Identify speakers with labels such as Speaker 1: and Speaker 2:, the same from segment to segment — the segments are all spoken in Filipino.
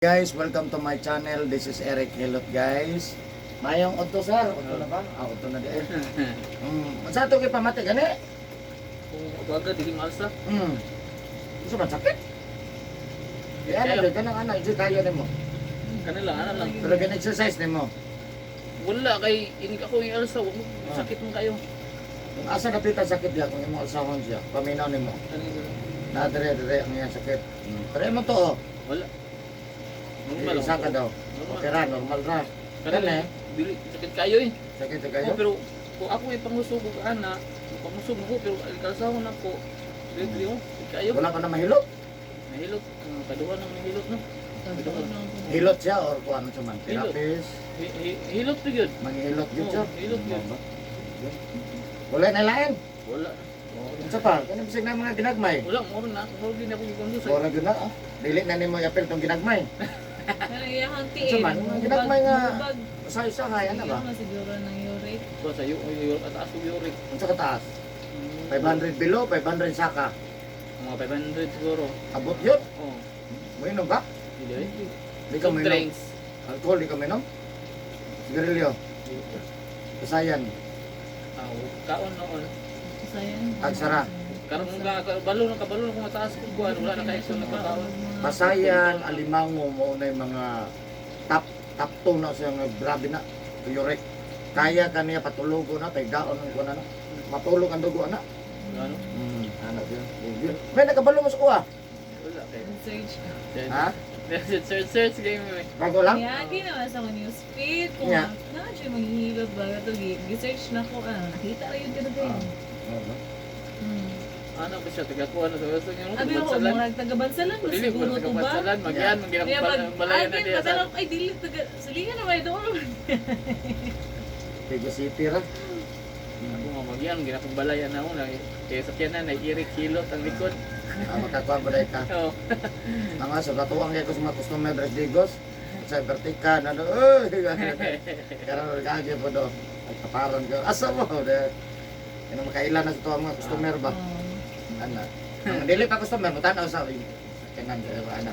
Speaker 1: Guys, welcome to my channel. This is Eric Hilot, guys. Mayong auto sir, auto na ba? Auto na di ay. Sa to kay pamati gani?
Speaker 2: Kung agad di malsa.
Speaker 1: Gusto man sakit? Kaya na ka nang ana, isi kaya nimo.
Speaker 2: Kanila ana lang.
Speaker 1: Pero gan exercise nimo.
Speaker 2: Wala kay ini ako yung alsa, wag mo sakit mo kayo.
Speaker 1: Kung asa napita sakit ya kung imo alsahon siya, paminaw nimo.
Speaker 2: Kanila.
Speaker 1: Na dire ang iyang sakit. Pero imo to,
Speaker 2: Wala. Normal
Speaker 1: isa ka daw. Okay ra, normal ra.
Speaker 2: Kanila. Dili sakit kayo eh.
Speaker 1: Sakit
Speaker 2: Oh,
Speaker 1: kayo.
Speaker 2: pero kung ako ay pangusog ko ana, pangusog ko pero kalsahon ako. Dili oh, kayo.
Speaker 1: Wala ka na mahilot.
Speaker 2: Mahilot, kaduhan ng mahilot no. Kaduhan ng
Speaker 1: Hilot siya or kuan sa man, therapist.
Speaker 2: hilot to gyud.
Speaker 1: Manghilot gyud siya.
Speaker 2: Hilot gyud.
Speaker 1: Wala na lain.
Speaker 2: Wala.
Speaker 1: Unsa pa? Kani bisig na mga ginagmay.
Speaker 2: Wala mo na, mo din ako gikonso sa.
Speaker 1: Ora gyud na. Dili na nimo i-apel tong ginagmay.
Speaker 3: Iyahang
Speaker 1: Unsa man? Mga ginagmay nga usahay-usahay ana ba?
Speaker 3: Iyahang siguro ng uric.
Speaker 2: So sa iyo at aso uric.
Speaker 1: Unsa ka taas? 500 below, 500 saka.
Speaker 2: Mga 500 siguro.
Speaker 1: Abot yun.
Speaker 2: Oh.
Speaker 1: Moinom ba?
Speaker 2: Hindi.
Speaker 1: Di ka
Speaker 2: Soft
Speaker 1: moinom.
Speaker 2: drinks.
Speaker 1: Alcohol di ka moinom? Sigarilyo. Kasayan.
Speaker 2: Kaon noon.
Speaker 3: Sayan.
Speaker 1: Agsara.
Speaker 2: Karon nga kabalo na kung mataas ko kuan wala na kay na kaon.
Speaker 1: Pasayan, alimango mo na yung mga top 2 na siya nga grabe na. Uric. Kaya kaniya patulogo na tay gaon ang kuan na. Matulog ang dugo na.
Speaker 2: Ano?
Speaker 1: Anak yun. May nakabalo mo sa kuha.
Speaker 2: Wala kay.
Speaker 3: Search.
Speaker 1: Ha?
Speaker 2: Search game mo.
Speaker 1: Bago lang?
Speaker 3: Kaya di naman sa mga newsfeed. Kung
Speaker 1: Yeah.
Speaker 3: siya maghihilot ba ito, gi-search na ko. Nakita rin yun ka na kayo.
Speaker 2: Ano ba siya taga kuan sa gusto niya.
Speaker 3: Abi ako, mga taga-bansalan mo
Speaker 2: Dili
Speaker 3: siguro
Speaker 2: ko
Speaker 3: to ba?
Speaker 2: Bansalan magyan
Speaker 3: Kaya
Speaker 2: magyan balay na diya sa.
Speaker 3: ay dili, salingan na ba ito?
Speaker 1: Tigo City ra.
Speaker 2: Ako nga magyan ginapong balay na ako na kay sakyanan na irik hilot ang likod.
Speaker 1: Makakuha ba dahil ka?
Speaker 2: Oh.
Speaker 1: Mga sa katuwang kayo sa mga customer Dres Digos. Sa vertika na do. Uy! Karang nagkagay po do. Ay kaparan ka. Asa mo? Ano makailan na sa tuwang mga customer ba? Ana. Ang dili pa customer, mutanaw sa kanan sa ana.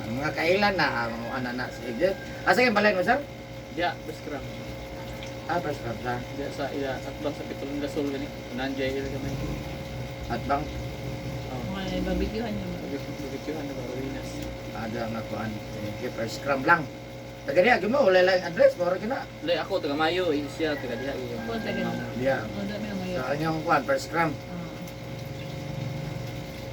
Speaker 1: Ang mga kailan na ang ana na sige. Asa yung balay mo sir?
Speaker 2: Ya, beskram.
Speaker 1: First club sa.
Speaker 2: Diya sa ila at bang sa pitulong gasol gani. Nanjay ila kami.
Speaker 1: At bang
Speaker 3: Mga babikyuhan niya.
Speaker 2: Bibigyan na Baruinas.
Speaker 1: ada nga kuan. First scrum lang. Taga diha gyud mo wala lang address mo ra kina.
Speaker 2: Lay ako taga Mayo, siya taga diha.
Speaker 3: Ako, taga
Speaker 1: Diya.
Speaker 3: O, dami ang
Speaker 1: Sa
Speaker 3: mayo.
Speaker 1: anyong kuan first scrum.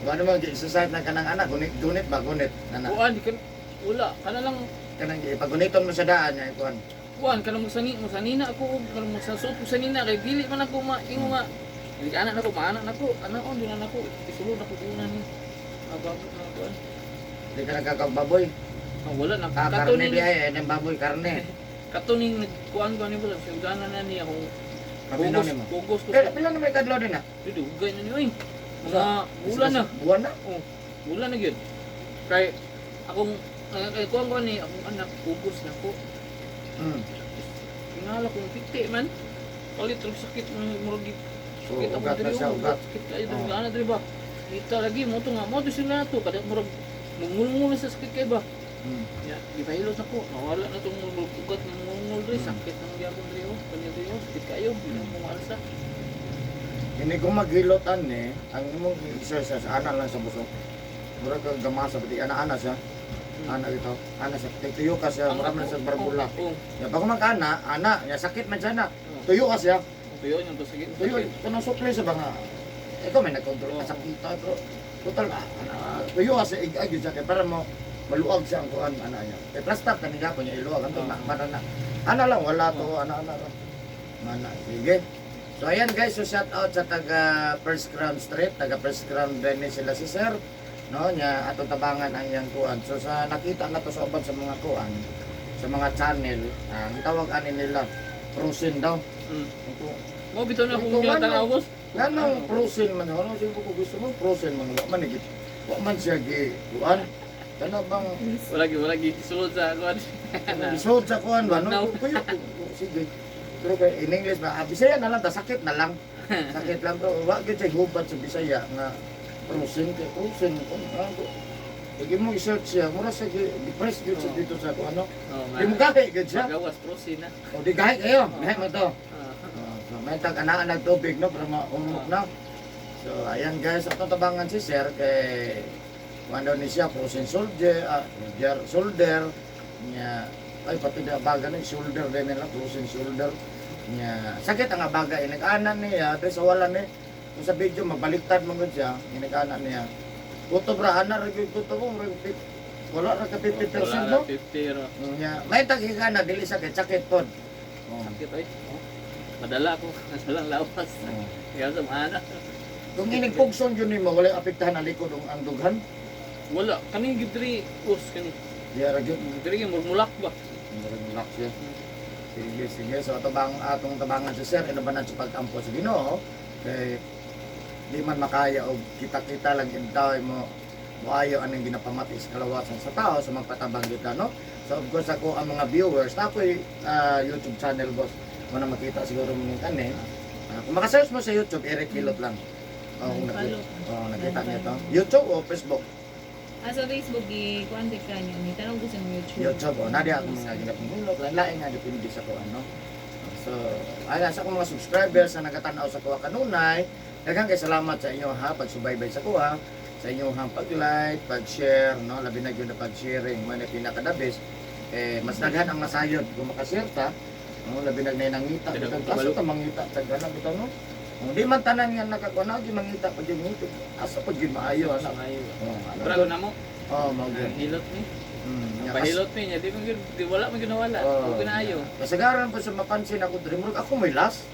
Speaker 1: Ano mo exercise na kanang anak gunit ba gunit ana.
Speaker 2: Kuan di kan wala kana lang
Speaker 1: Kanang ipaguniton mo sa daan niya kuan.
Speaker 2: kuan kana mo sanina ako kana mo sa suot sanina kay dili man ako maingo nga. Dili anak nako maanak nako, anak on dinan ako. Isulod ako una ni. Ababot na kuan.
Speaker 1: Di ka nagkakagbaboy.
Speaker 2: Wala na
Speaker 1: Karne
Speaker 2: katuning
Speaker 1: di ay ng baboy karne.
Speaker 2: katuning kuan ko ni wala sugana na ni ako.
Speaker 1: Paminaw nimo.
Speaker 2: Pugos ko.
Speaker 1: Kaya pila na may kadlaw din na.
Speaker 2: Dito ugay na ni oy. Mga bulan na.
Speaker 1: Buwan na.
Speaker 2: Oh, bulan na gyud. Kay akong kay kuan ko ni akong anak pugos na ko. Tingala kong piti man. Palit og sakit murag
Speaker 1: So
Speaker 2: sakit ako
Speaker 1: ugat na
Speaker 2: diri
Speaker 1: siya ugat.
Speaker 2: sakit kayo diri ana diri ba. Kita lagi mo to nga mo to sila to kada murag mungulngul sa sakit kay ba. Ya, di pahilot na ko. Nawala na tong ugat ng mungul diri sakit nang gyapon diri oh. Kanya diri oh, sakit kayo di na mo alsa.
Speaker 1: Ini kung maghilotan ni, ang imong exercise ana lang sa busog. Murag kang gamasa pati ana siya. Ana ito. Ana sa tuyo ka siya, murag man sa barbula.
Speaker 2: Oh,
Speaker 1: Ya pag ana, ya sakit man siya na. Tuyo ka siya.
Speaker 2: tuyo yung to sige.
Speaker 1: Tuyo, kanang supply sa mga ikaw may nagkontrol ka sa kita bro. Total tuyo ka siya igay siya kay para mo maluag siya ang kuan ana niya. Kay plastic kanila ko niya iluwag anto para na. Ana lang wala to, ana. Mana sige. So ayan guys, so shout out sa taga First Crown Street, taga First Crown din sila si Sir. No, nya atong tabangan ang iyang kuan. So sa nakita na to sa uban sa mga kuan, sa mga channel, ang tawag ani nila Prosin daw.
Speaker 2: Mo bitaw na kung yung tanawos.
Speaker 1: Ganong Prosin man, ano siya ko gusto mo Prosin man wa man gid. Wa man siya gi kuan. Kana bang
Speaker 2: Wala gi sulod sa kuan.
Speaker 1: isod sa kuan ba
Speaker 2: No.
Speaker 1: no? Kuya, sige. Pero kay in English ba, Bisaya na lang, sakit na lang. Sakit lang bro. Wa gyud siya hubad sa Bisaya nga Prosin kay Prosin. Lagi mo i-search siya, mura sa depressed yun sa
Speaker 2: Oo.
Speaker 1: dito sa kung ano.
Speaker 2: Oh,
Speaker 1: Di mo gahi, gud siya.
Speaker 2: Magawas prosin na.
Speaker 1: O di gahi kayo, gahi mo to.
Speaker 2: Ah,
Speaker 1: So, may tag-anaan ng tubig, no, para maumok na. So, ayan guys, at tabangan si Sir kay kung ano ni siya, frozen shoulder, niya, ay pati na baga na, shoulder din nila, frozen shoulder. Niya, sakit ang abaga, inag-anan niya, pero sa wala ni, kung sa video, magbaliktad mo siya, inag-anan niya. Kuto bra, ana, kuto mo, wala ra ka 50%,
Speaker 2: wala
Speaker 1: no?
Speaker 2: na 50 ro.
Speaker 1: Niya, may tag-iga na, dili sakit pod. Oh.
Speaker 2: Sakit ay. Oh. Padala ko, nasalang lawas.
Speaker 1: Oh.
Speaker 2: Kaya sa mana.
Speaker 1: Kung inigpugson yun mo, wala apektahan ang likod ang dughan.
Speaker 2: Wala, kani gidri us kani.
Speaker 1: Diya ra gyud.
Speaker 2: Diri yung mulak ba?
Speaker 1: Relax siya. Sige. So atong tabangan si Sir, ino ba na sa pagtampo sa Ginoo? Kay di man makaya og kita-kita lang yung tao mo maayo anong ginapamati sa kalawasan sa tao sa magpatabang gyud no. So of course ako ang mga viewers, ako'y YouTube channel boss. Mo na makita siguro mo kanin. Kung maka-search mo sa YouTube, Eric Kilot lang. Kung nakita niyo to. YouTube o Facebook?
Speaker 3: Sa Facebook, i-contact ka niyo. Ni tanong ko sa YouTube.
Speaker 1: YouTube, nadi ako mga ginapamulot, lain nga depende sa kuha, no? So, ayan, sa akong mga subscribers na nagatanaw sa kuha kanunay, daghang kay salamat sa inyo ha, pagsubaybay sa kuha, sa inyo ha, pag-like, pag-share, no? Labi na yun na pag-sharing, man ay pinakadabis, mas daghan ang masayod kung makashare ta, no? Labi na nangita, kaso ta mangita, tagalan bitaw, no? Di man tanan nga nakakuha, di mangita pa din nito, asa pa din maayo, anak.
Speaker 2: Sangayo.
Speaker 1: Oh,
Speaker 2: Brago na mo.
Speaker 1: Mga
Speaker 2: Hilot ni.
Speaker 1: Nga,
Speaker 2: Pahilot ni niya, di wala man ginawala.
Speaker 1: Oo.
Speaker 2: Huwag na ayo.
Speaker 1: Kasagaran po sa mapansin ako, Dreamwork, ako may last.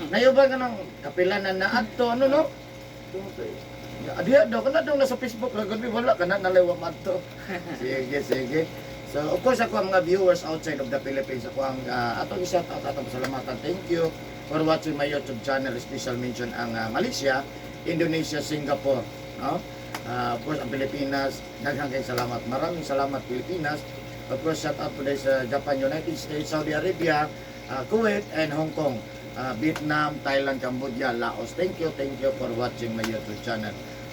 Speaker 1: Nayo ba ka ng kapilanan na adto, ano no? Adiya daw, kana daw nasa Facebook, lagod wala ka na naliwa madto. Sige. So, of course, ako ang mga viewers outside of the Philippines, ako ang atong i-shout out, atong pasalamatan. Thank you for watching my YouTube channel, special mention ang Malaysia, Indonesia, Singapore, no? Of course, ang Pilipinas, daghang kayong salamat. Maraming salamat, Pilipinas. Of course, shout out today sa Japan, United States, Saudi Arabia, Kuwait, and Hong Kong, Vietnam, Thailand, Cambodia, Laos. Thank you for watching my YouTube channel.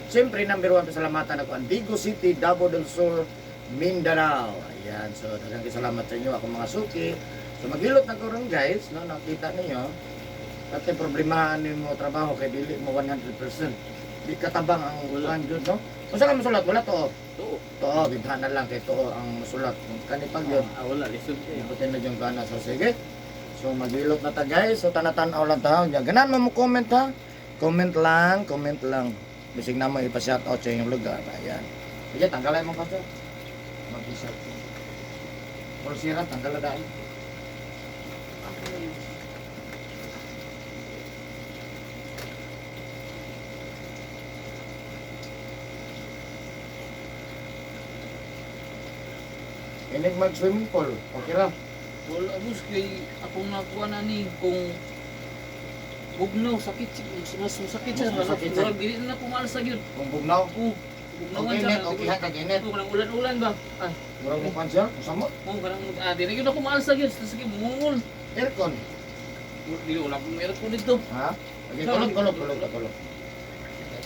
Speaker 1: Siyempre, number 1 pasalamatan ako, Antigo City, Davao del Sur, Mindanao. Ayan, so daghang kayong salamat sa inyo, ako mga suki. So, maghilot na ko rin guys, no? Nakita ninyo, at problemahan mo trabaho kay dili mo 100%. Di katabang ang ulan dyan, no? Kung saan ka masulat, wala to.
Speaker 2: Oo.
Speaker 1: To, bighan na lang kay to ang masulat. Kung kanipag yun,
Speaker 2: Wala, lisod kayo.
Speaker 1: ibutin na dyan gana. So, sige. So, maghilot na ta guys. So, tanatan-aw lang ta. Ganan mo comment ha. Comment lang. Bisig na mo ipa-shoutout sa inyong lugar. Ayan. Sige, tanggalay mo ka to. Mag-isap. Or sirat, tanggal na dahil. Inig mag-swimming pool. Okay ra.
Speaker 2: Wala, bus kay akong nakuha na ni kung bugnaw, sakit sakit siya.
Speaker 1: Sakit siya.
Speaker 2: Murag dili na pumalas sa gyud.
Speaker 1: Kung bugnaw.
Speaker 2: Bugnawan
Speaker 1: Okay,
Speaker 2: siya.
Speaker 1: net. Okay, hatag init.
Speaker 2: Kanang ulan-ulan ba? Ay,
Speaker 1: Murag mo pan siya. Samot.
Speaker 2: kanang dili gyud ako pumalas sa gyud. Sige, mungol.
Speaker 1: Aircon.
Speaker 2: Dili wala pong meron ko dito.
Speaker 1: Ha? Okay, kulog.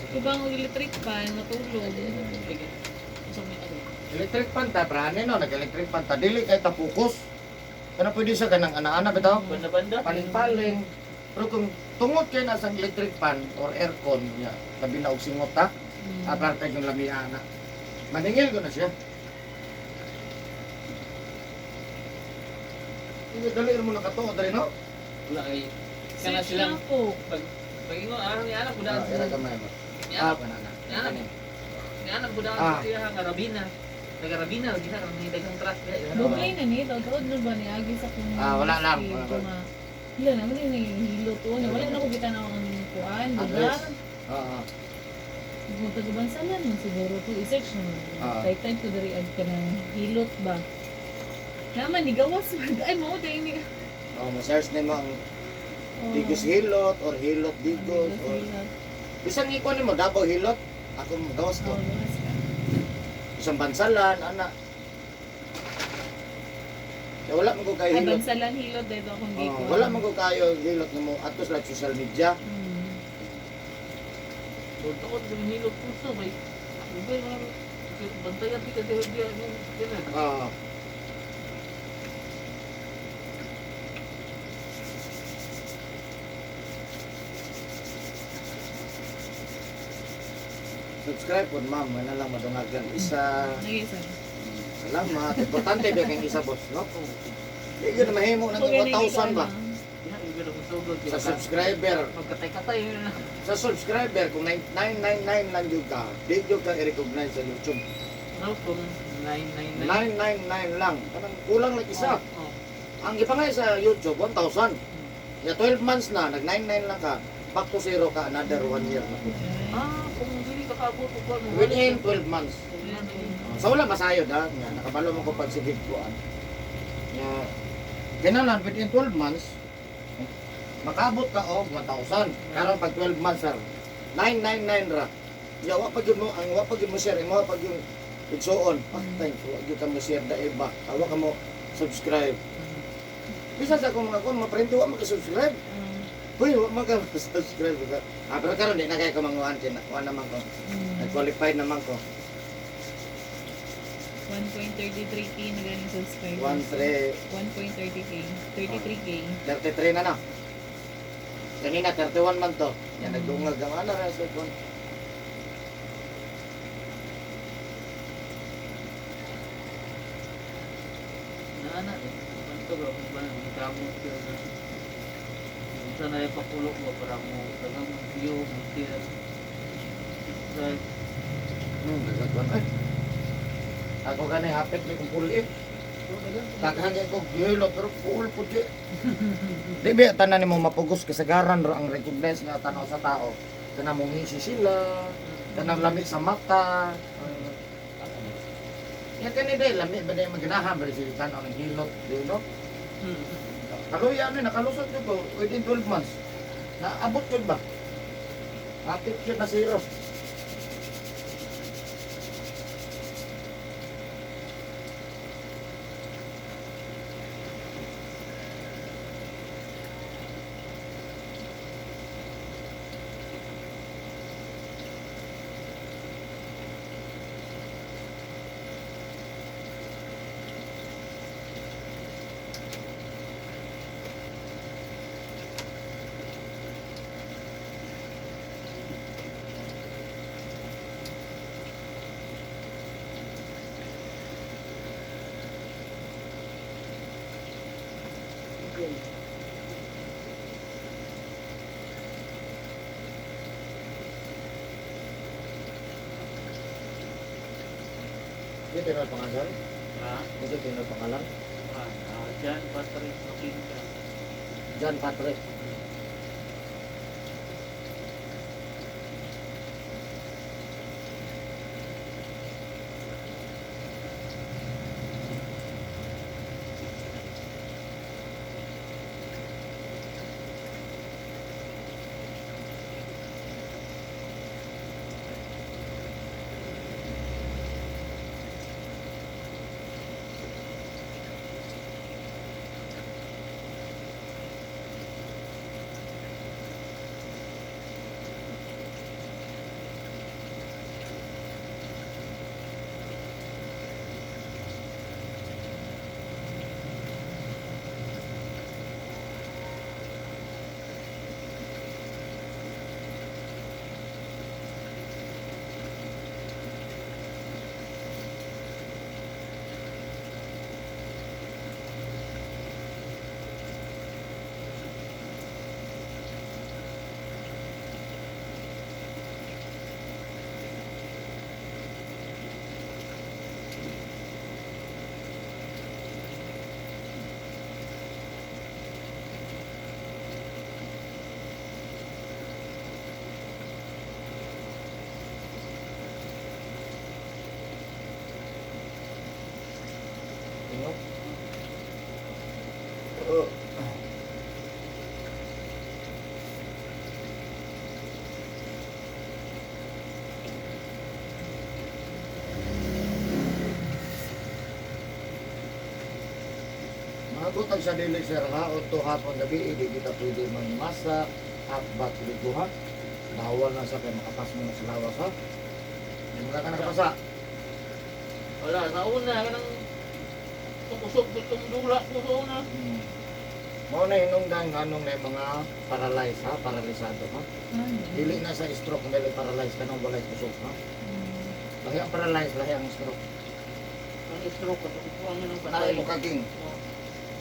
Speaker 3: Ibang electric fan, matulog.
Speaker 2: So, may ano.
Speaker 1: Electric pan ta, prane no, nag-electric pan ta. Dili kay tapukus. Kana pwede siya kanang ana-ana bitaw.
Speaker 2: Banda-banda.
Speaker 1: Paling-paling. Pero kung tungod kay nasa electric pan or aircon niya, labi na og singot ta, aparte yung lamiana. Maningil ko na siya. Hindi dali mo nakatuod dali no?
Speaker 2: Wala kay. Kana
Speaker 3: Search
Speaker 2: silang
Speaker 3: na po.
Speaker 2: Pagingon araw ni anak budak.
Speaker 1: Era ka man.
Speaker 2: Ni
Speaker 1: Ah,
Speaker 2: anak,
Speaker 1: banana.
Speaker 2: ni anak budak
Speaker 1: Ah.
Speaker 2: siya nga Rabina. Taga Rabina, gina kang ni dagang truck diha.
Speaker 3: Bugay na ni, taod na ba ni Agi sa kung...
Speaker 1: Wala lang.
Speaker 3: Wala naman yung nahihilo to. Wala na ko kita na ang kuhaan. Lugar.
Speaker 1: Oo.
Speaker 3: Kung taga-bansalan mo siguro to. I-search na mo. Kay time to dari ag ka ng hilot ba. Naman, ni gawas. Ay, mo, dahil ni...
Speaker 1: Oh, ma-search nimo ang
Speaker 3: Oh.
Speaker 1: Digos Hilot or Hilot Digos or
Speaker 3: Hilot.
Speaker 1: isang ikuan nimo Davao Hilot. Ako gawas ko.
Speaker 3: Oh, gawas ka.
Speaker 1: Isang bansalan ana. Ya wala man ko kay
Speaker 3: Ay,
Speaker 1: hilot.
Speaker 3: bansalan hilot dito akong dito.
Speaker 1: Wala man ko kayo hilot nimo atos like social media.
Speaker 3: Hmm.
Speaker 2: Bunta ko sa hinilot ko sa bay. Ubay wala. Bantayan di ka dia mo yan.
Speaker 1: Ah. Subscribe po ma'am, wala lang madungagan. Isa,
Speaker 3: Lagi sir.
Speaker 1: salamat. Importante ba kayong isa boss, no? Di yun na mahimo ng
Speaker 3: Okay,
Speaker 1: 1,000 ba?
Speaker 2: Yan ang gano'n kong sugod.
Speaker 1: Sa subscriber.
Speaker 2: Magkatay-katay yun na.
Speaker 1: Sa subscriber, kung 999 lang yung ka, di yung ka i-recognize sa YouTube.
Speaker 2: No, kung 999.
Speaker 1: 999 lang. Kanang kulang lang isa.
Speaker 2: Oh.
Speaker 1: Ang ipangay sa YouTube, 1,000. Ya 12 months na, nag-99 lang ka, back to zero ka, another 1 year na po.
Speaker 2: Kung hindi ka kabot ko ba?
Speaker 1: Within 12 months. Sa wala masayod ha, nga, nakabalo mo ko pag sigig ko. Nga, kinalan, within 12 months, makabot ka og 1,000. Karon pag 12 months sir, 999 ra. Ya wa pag yun mo, ang wa pag yun mo share, mo pag yung igsuon. Patay, wa gyud ka mo share da iba. Awa ka mo subscribe. Bisa sa kung mga kon maprento wa maka-subscribe. Hoy, wa maka-subscribe ka. Pero karon di na kay ka manguan kin. Wa naman ko. Nag-qualified naman ko.
Speaker 3: 1.33k na galing subscribers. 1.30k. 33k.
Speaker 1: 33 na na. Kanina 31 man to. Yan nagdungag ang ano ra sa kon.
Speaker 2: Naana eh. Manto ba kung ba ang kamot ko na. Kung saan na ipakulok mo para mo tagang view mo tira. Right.
Speaker 1: Nagkakon ay. Ako ganay hapit ni kung puli. Taghangay ko gilo pero full pud di. Di ba tanan nimo mapugos kasagaran ro ang recognize nga tanaw sa tao. Kana mong ngisi sila, kana lami sa mata. Ya kani day lami ba day maganahan ba sila tanaw ng hilot, di no? Kaluya ni nakalusot ko within 12 months. Naabot ko ba? Hapit ko na zero. Ito yung pangalan? Ito yung pangalan?
Speaker 2: Jan Patrick Makinka.
Speaker 1: John Patrick. Ano? Magutan sa dili sir ha, o hapon gabi, hindi kita pwede magmasa at batliguhan. Bawal na sa kay makapas mo sa lawas ha. Hindi mo ka nakapasa.
Speaker 2: Wala, sa una, kanang kusog gustong dula ko sa una.
Speaker 1: Mao na hinungdan nganong na yung mga paralyzed ha, paralisado ha. Dili na sa stroke dili paralyzed kanang walay kusog ha. Lahi ang paralyzed, lahi ang stroke.
Speaker 2: Ang stroke ko, kukuha nga ng
Speaker 1: Naay
Speaker 2: patay.
Speaker 1: mo kaging.
Speaker 2: Oo.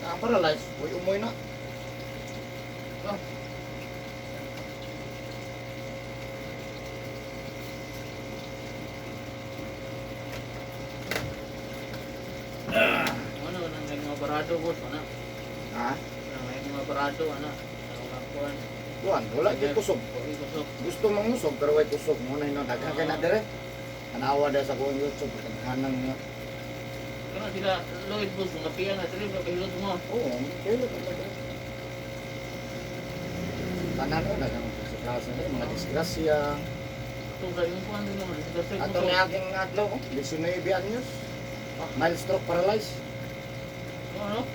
Speaker 1: Ang paralyzed, umoy na. No?
Speaker 2: Ano, nang may mga barado boss, ano?
Speaker 1: Ha?
Speaker 2: Nang may mga barado, ano? Ano nga kuhan?
Speaker 1: Tuan, wala di kusog.
Speaker 2: Wala kusog.
Speaker 1: Gusto mong usog pero way kusog mo na ino daghan kay na dire. Tanawa da sa kuong YouTube kanang nga.
Speaker 2: Kaya sila, Lloyd boss, mga piya na sila, kahilot mo.
Speaker 1: Oo, kailan ka ba? Tanan na kang sa klase na mga disgrasya.
Speaker 2: Itong sa yung kuhan din naman, kasi
Speaker 1: Ato ni aking adlaw, 19 anyos. Mild stroke paralyzed.
Speaker 2: Ano?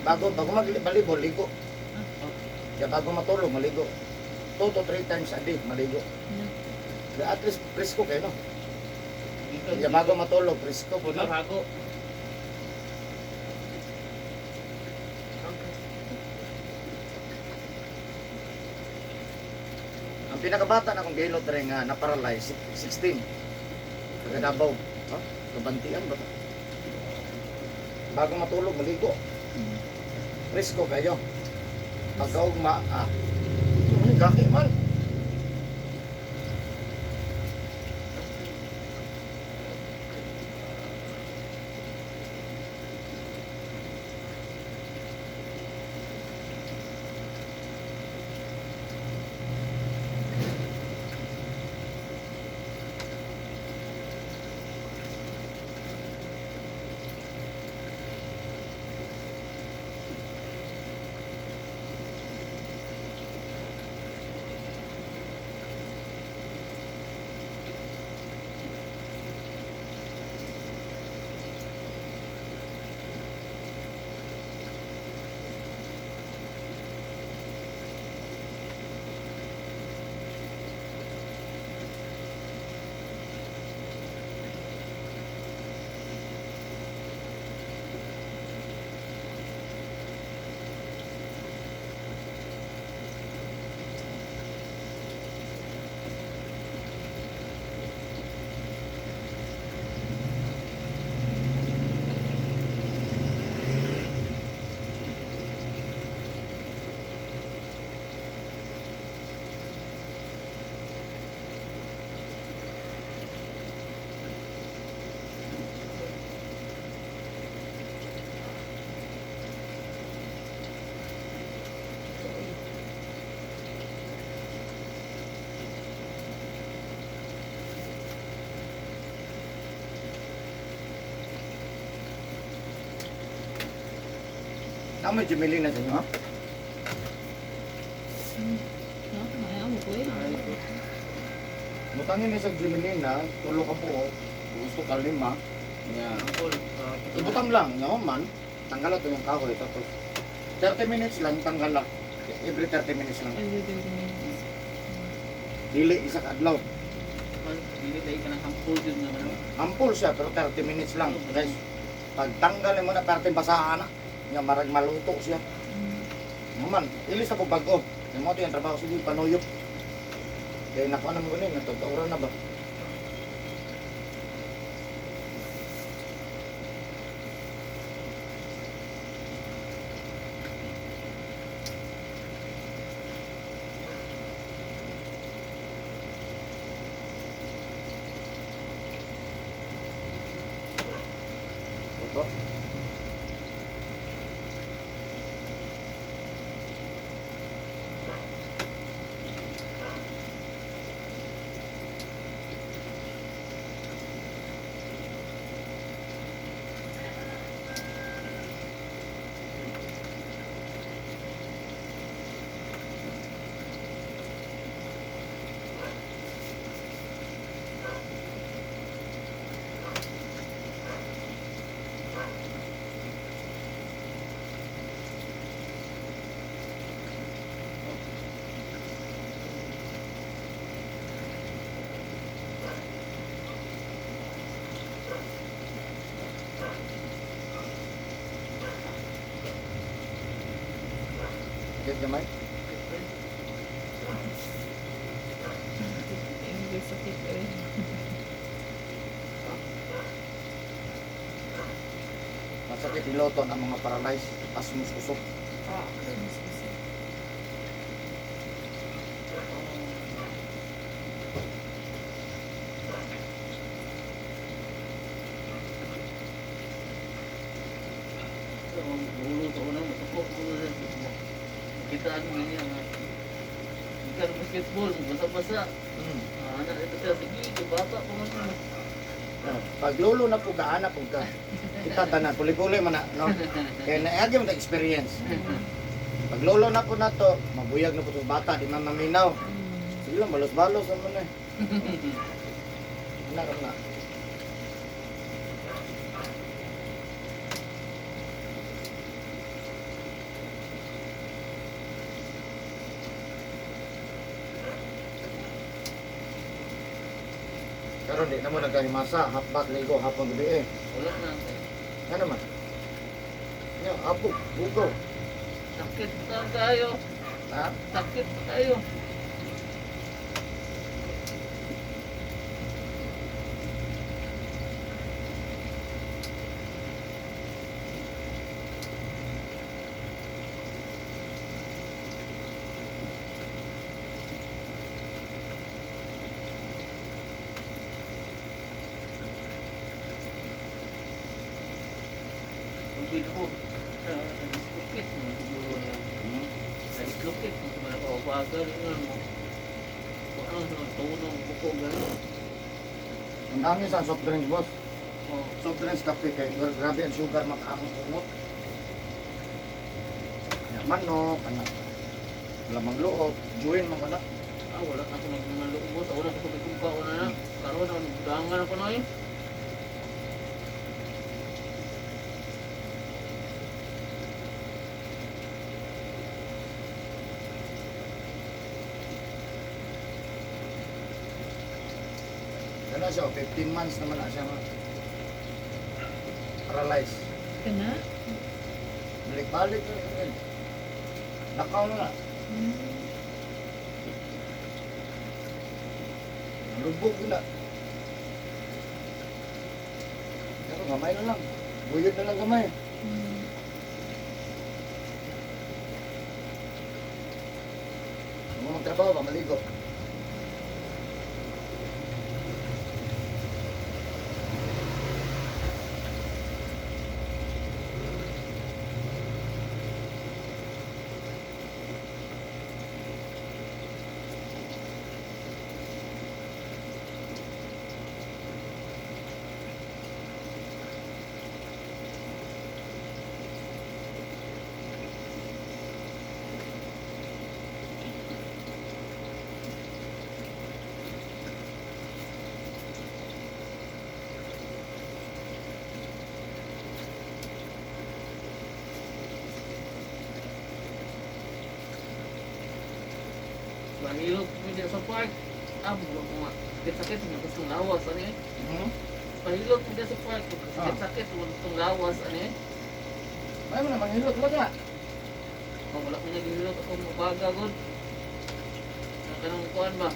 Speaker 1: Bago maligo, ligo.
Speaker 2: Ah,
Speaker 1: Ya bago matulog, maligo. 2 to 3 times a day, maligo. Ya at least presko kayo, no? Ya bago matulog, presko po, no?
Speaker 2: Bago.
Speaker 1: Ang pinakabata na kong gailot rin nga na-paralyze, 16. Kagadabaw. Huh? Kabantian ba? Bago matulog, maligo. Presko kayo. Pagkaugma, kaki man. Tama medyo mili na sa inyo, ha?
Speaker 3: Ayaw mo ko eh.
Speaker 1: Mutangin na sa Gemini na, tulo ka po, gusto ka 5. Yeah. Ibutang lang, nga man, tanggal ito yung kahoy, tapos 30 minutes lang, tanggal lang. Every 30 minutes lang.
Speaker 3: Everything to me.
Speaker 1: Dili, isa ka adlaw.
Speaker 2: Dili tayo ka ng hampul yun naman.
Speaker 1: Ampul siya, pero 30 minutes lang. Guys, pag tanggalin mo na, perting basahan na. Nga marag maluto siya. Naman, ilis ako bago. Yung mga yung trabaho sige, panuyok. Kaya nakuha na mo ganun, natutauran na ba? Ito. Sakit gamay.
Speaker 3: English sakit eh.
Speaker 1: Masakit iloto ang mga paralyzed. Asmus usok.
Speaker 2: Ulo sa unang masukok ulo sa kita ano ganyan nga. Ikan basketball, basa-basa. Anak ito ka, sige, bata pa man yun.
Speaker 1: Pag lolo na po gaana po ka. Kita tanan puli-puli man na, no. Kaya naagi man ta experience. Pag lolo na po na to, mabuyag na po to bata, di man maminaw. Sige lang, balos-balos naman eh. Naram na. Karon di na mo nagkahimasa, hapbat ligo hapon gabi eh.
Speaker 2: Wala na.
Speaker 1: Ano man? Yo, abog, bugo.
Speaker 2: Sakit na tayo.
Speaker 1: Ha?
Speaker 2: Sakit na tayo. Hindi ko dislocate mo siguro na dislocate mo sa mga kawagan mo. Kung ano sa tunong buko gano'n.
Speaker 1: Ang dami sa soft drinks, boss.
Speaker 2: Oh,
Speaker 1: Soft drinks, kape kay grabe ang sugar makaamong kumot. Ya, manok, anak. Lamang loob, juin man kana.
Speaker 2: wala na ako nagmaluubos. Wala ko pagkumpa ko na na. Karoon ako nagdangan ako na eh.
Speaker 1: Kana siya, 15 months naman na siya paralyzed.
Speaker 3: Kana?
Speaker 1: Balik-balik na yun. Nakaw na na. Lubog na. Pero gamay na lang. Buyod na lang gamay. Kung mo magtrabaho ba, maligo.
Speaker 2: Mahilog kami dyan sa park. Bulo ko nga. Sakit-sakit, hindi gusto lawas. Ano eh? Mahilog kami dyan sa park. Sakit-sakit, hindi gusto lawas. Ano eh?
Speaker 1: Ay mo na, manghilot ba ka?
Speaker 2: Wala ko nagihilog ako mabaga god. Ang kanang kuhan ba?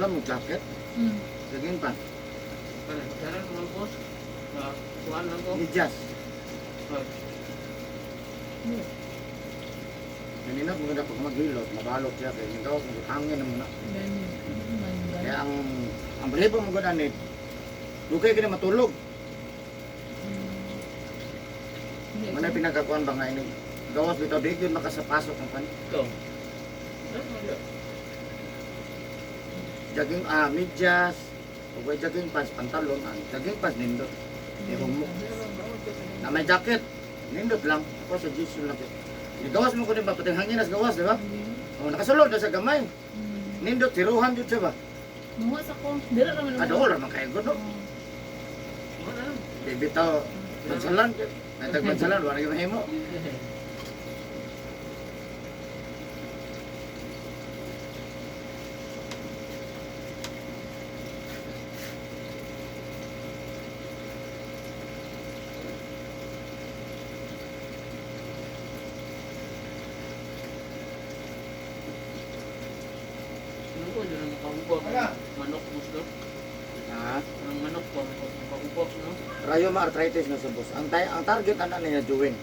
Speaker 1: Alam mo, jacket,
Speaker 3: Hmm.
Speaker 1: saging pan,
Speaker 2: Karan mga boss. Kuhan lang ko.
Speaker 1: medyas.
Speaker 2: Ah,
Speaker 1: Kanina kung ganda pag maghilot, mabalot siya kaya ikaw kung hangin na muna.
Speaker 3: Ganyan. Manda.
Speaker 1: Kaya ang balibo mo ganda ni dugay ka na matulog.
Speaker 3: Hindi,
Speaker 1: Mana pinagkakuan ba nga ini? Gawas bitaw di yun makasapasok ang pan.
Speaker 2: ikaw.
Speaker 1: Jogging medyas, o jogging pants, pantalon, jogging pants nindot. Ihumok. Na may jacket, nindot lang. Ako sa jeans yung laki. Gawas mo ko din ba pating hangin as gawas, di ba? O nakasulod na sa gamay. Nindot tiruhan jud siya ba?
Speaker 3: Muhas ako. Dira naman
Speaker 1: Ado wala man kay godo. Di bitaw bansalan. Natag bansalan wala gyud mahimo.
Speaker 2: Ano ko, dyan ang makahubag. Manok mo sila.
Speaker 1: Ah,
Speaker 2: Ang manok ko, makahubag, no?
Speaker 1: rheumatoid na sa boss. Ang target ana niya Juwing.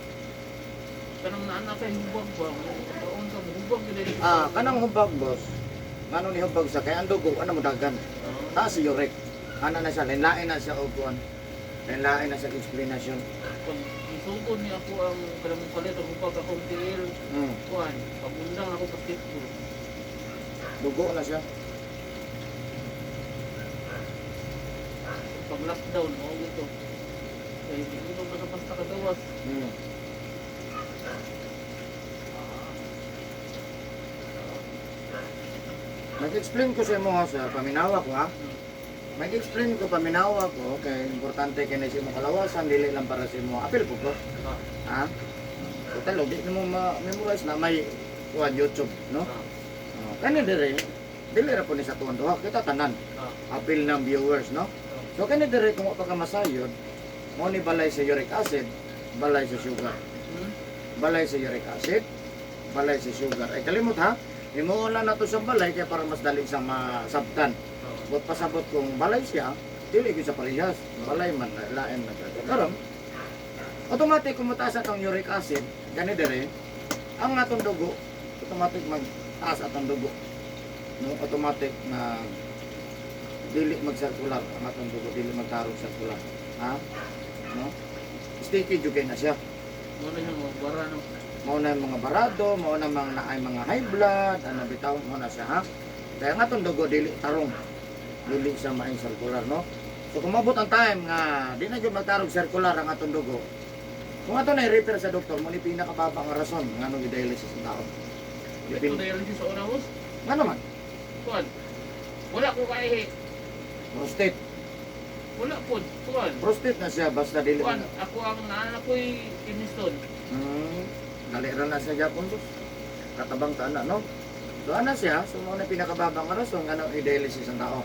Speaker 2: Kanang naanak kay hubag ba? Taon ka, mahubag yun eh.
Speaker 1: Kanang hubag boss. Ngano ni hubag sa kay ang dugo ana mo dagan. Taas si uric. Ana na siya lain na siya og kuan. Lain na sa explanation.
Speaker 2: Pag isugod niya ako ang kalamang palit, ang hubag akong tiil. Kuhan, pabundang ako basketball.
Speaker 1: Dugo na siya.
Speaker 2: Pag lockdown, mo ito. Kaya hindi ko basta-basta kagawas.
Speaker 1: Nag-explain ko sa mo ha, sa paminawa ko ha. Nag-explain ko paminawa ko kay importante kay si mo kalawasan dili lang para sa mo apil po ko. Ha? Total di mo ma-memorize na may kuan YouTube, no? Kani dire dili ra po ni sa tuwan duha kita tanan. Apil ng viewers, no? So kani dire kung pa ka masayod, mo ni balay sa uric acid, balay sa sugar. Balay sa uric acid, balay sa sugar. Ay kalimot ha, imuuna na to sa balay kaya para mas dali siyang masabtan. Buat pasabot kung balay siya, dili gyud sa parehas. Balay man lain na siya. Karon automatic kung mataas atong uric acid, gani dire, ang atong dugo automatic magtaas atong dugo. No, automatic na dili mag-circular ang atong dugo, dili magtarong circular. Ha? No? Sticky jud kay na siya.
Speaker 2: Ano yung mga bara no?
Speaker 1: Mao na yung mga barado, mao na mga high blood, ano bitaw mo na siya ha. Kaya nga atong dugo dili tarong. Dili siya maing circular, no? So kung mabot ang time nga di na gyud magtarong circular ang atong dugo. Kung ato na i-refer sa doktor, mo ni pinakababa nga rason nga nung i-dialysis ang tao.
Speaker 2: Ito
Speaker 1: Dipindi.
Speaker 2: na yun sa oras.
Speaker 1: Nga naman,
Speaker 2: Kuhan, wala ko kaya
Speaker 1: prostate.
Speaker 2: wala po. Kuhan,
Speaker 1: Prostate na siya, basta dili.
Speaker 2: kuhan, ako ang naanak ko'y kiniston.
Speaker 1: Nalira na siya Japon, boss. Katabang ta na, no? So ano siya, so mo na pinakababa nga rason nga nung i-dialysis ang tao.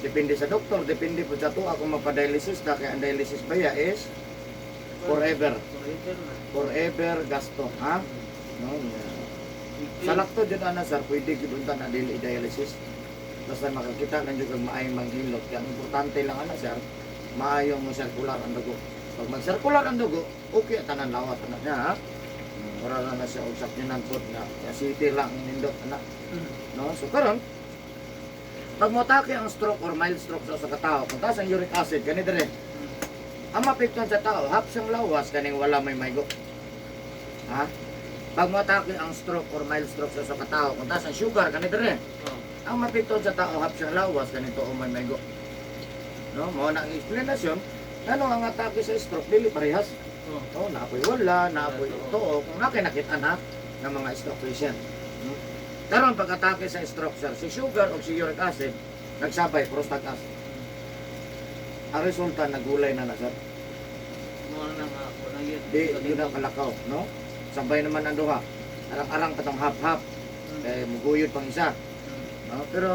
Speaker 1: Depende sa doktor, depende po sa to ako mapa-dialysis na kaya ang dialysis ba ya is forever.
Speaker 2: Forever na.
Speaker 1: Forever gasto, ha? No, sa lakto dyan ana sir, pwede gyud unta na dili dialysis. Basta makakita lang jud ang maayong manghilot. Kaya ang importante lang ana sir, maayong mo circular ang dugo. Pag mag-circular ang dugo, okay tanan lawat ana niya ha. Wala na siya og sakyanan pod na city lang nindot ana. No, so karon pag motake ang stroke or mild stroke sa katao, kung taas ang uric acid kani dire. Ang mapektuhan sa tao, hapsang lawas kaning wala may maygo. Ha? Pag matake ang stroke or mild stroke sa katao, kung taas ang sugar kani dire. Ang mapektuhan sa tao, hapsang lawas kanito o may maygo. No, mao na ang explanation. Ano ang atake sa stroke dili parehas. Oh, naapoy wala, naapoy ito. Kung nakita na ng mga stroke patient. Karon pag atake sa stroke sir, si sugar o si uric acid nagsabay prostate acid. Ang resulta nagulay na sir.
Speaker 2: Mga nang ako na yun.
Speaker 1: Di yun ang kalakaw, no? Sabay naman ang duha. Arang-arang katong hap-hap. Eh muguyod pang isa. No? Pero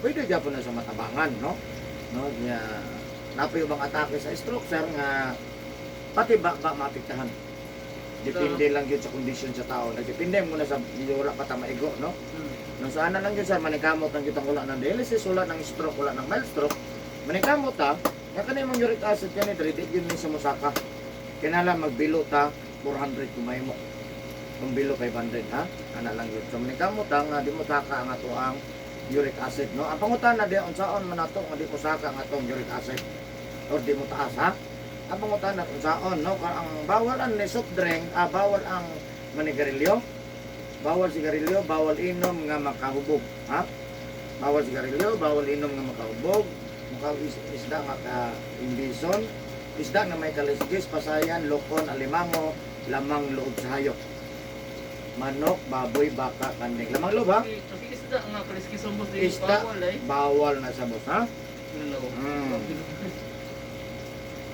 Speaker 1: pwede gyapon na sa matabangan, no? No, niya napoy bang atake sa stroke sir nga pati ba maapektahan. Depende lang yun sa kondisyon sa tao. Nagdepende mo na sa wala pa ta maigo, no? Nasaan na lang yun sir, manikamot ang kitang wala ng dialysis, wala ng stroke, wala ng mild stroke. Manikamot ha, nga kanay mong uric acid kanay, dali yun ni sa musaka. Kinala magbilo ta, 400 kumay mo. Kung bilo 500 ha, ana lang yun. So manikamot ha, nga di mo taka ang ato ang uric acid. No? Ang pangutan na di, unsaon man ato, nga di mo saka ang atong uric acid. Or di mo taas ha. Ang pangutan na unsaon, no? Ang bawal ang soft drink, bawal ang manigarilyo. Bawal sigarilyo, bawal inom nga makahubog, ha? Bawal sigarilyo, bawal inom nga makahubog. Mukhang isda nga ka-imbison, isda nga may kaliskis, pasayan, lokon, alimango, lamang loob sa hayop. Manok, baboy, baka, kanding. Lamang loob, ha?
Speaker 2: Kasi isda nga kaliskis ang boss di
Speaker 1: Isda,
Speaker 2: bawal eh.
Speaker 1: bawal na sa boss, ha?
Speaker 2: Hello.